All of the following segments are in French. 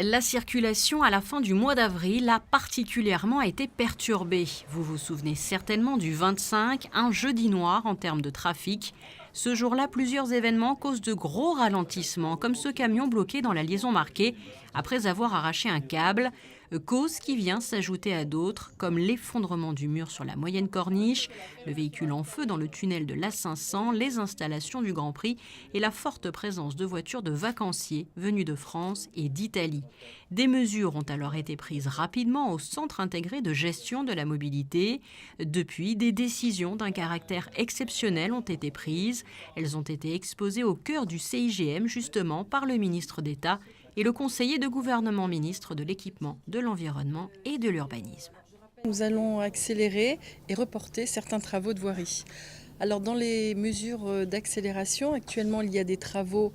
La circulation à la fin du mois d'avril a particulièrement été perturbée. Vous vous souvenez certainement du 25, un jeudi noir en termes de trafic. Ce jour-là, plusieurs événements causent de gros ralentissements, comme ce camion bloqué dans la liaison marquée après avoir arraché un câble. Cause qui vient s'ajouter à d'autres, comme l'effondrement du mur sur la moyenne corniche, le véhicule en feu dans le tunnel de l'A500, les installations du Grand Prix et la forte présence de voitures de vacanciers venus de France et d'Italie. Des mesures ont alors été prises rapidement au Centre intégré de gestion de la mobilité. Depuis, des décisions d'un caractère exceptionnel ont été prises. Elles ont été exposées au cœur du CIGM, justement, par le ministre d'État et le conseiller de gouvernement ministre de l'Équipement, de l'Environnement et de l'Urbanisme. Nous allons accélérer et reporter certains travaux de voirie. Alors dans les mesures d'accélération, actuellement il y a des travaux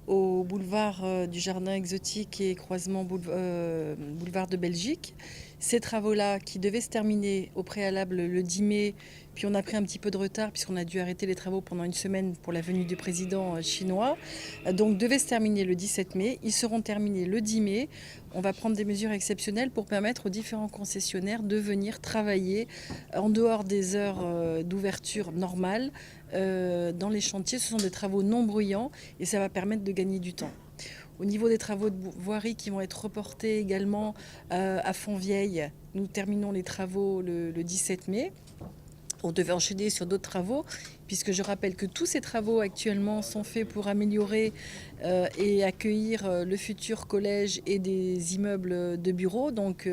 au boulevard du Jardin Exotique et croisement boulevard de Belgique. Ces travaux-là qui devaient se terminer au préalable le 10 mai, puis on a pris un petit peu de retard puisqu'on a dû arrêter les travaux pendant une semaine pour la venue du président chinois. Donc devaient se terminer le 17 mai, ils seront terminés le 10 mai. On va prendre des mesures exceptionnelles pour permettre aux différents concessionnaires de venir travailler en dehors des heures d'ouverture normales dans les chantiers. Ce sont des travaux non bruyants et ça va permettre de gagner du temps. Au niveau des travaux de voirie qui vont être reportés également à Fontvieille, nous terminons les travaux le 17 mai. On devait enchaîner sur d'autres travaux, puisque je rappelle que tous ces travaux actuellement sont faits pour améliorer et accueillir le futur collège et des immeubles de bureaux. Donc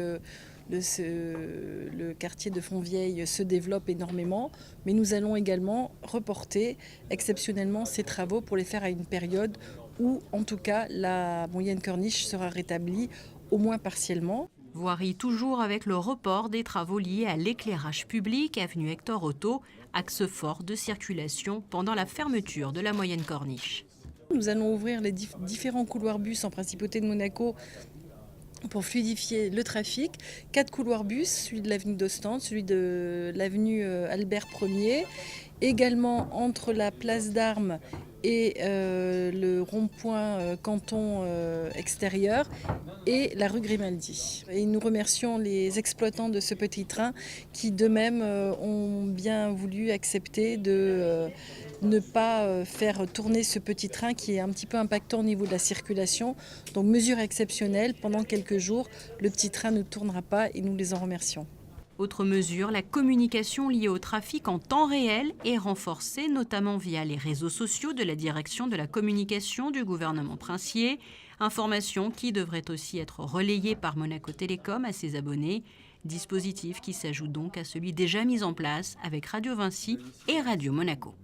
le quartier de Fontvieille se développe énormément, mais nous allons également reporter exceptionnellement ces travaux pour les faire à une période où, en tout cas, la moyenne corniche sera rétablie, au moins partiellement. Voirie toujours avec le report des travaux liés à l'éclairage public, avenue Hector Otto, axe fort de circulation pendant la fermeture de la moyenne corniche. Nous allons ouvrir les différents couloirs bus en Principauté de Monaco pour fluidifier le trafic. 4 couloirs bus, celui de l'avenue d'Ostende, celui de l'avenue Albert Ier, également entre la place d'Armes et le rond-point canton extérieur et la rue Grimaldi. Et nous remercions les exploitants de ce petit train qui d'eux-mêmes ont bien voulu accepter de ne pas faire tourner ce petit train qui est un petit peu impactant au niveau de la circulation. Donc mesure exceptionnelle, pendant quelques jours, le petit train ne tournera pas et nous les en remercions. Autre mesure, la communication liée au trafic en temps réel est renforcée, notamment via les réseaux sociaux de la direction de la communication du gouvernement princier. Information qui devrait aussi être relayée par Monaco Télécom à ses abonnés. Dispositif qui s'ajoute donc à celui déjà mis en place avec Radio Vinci et Radio Monaco.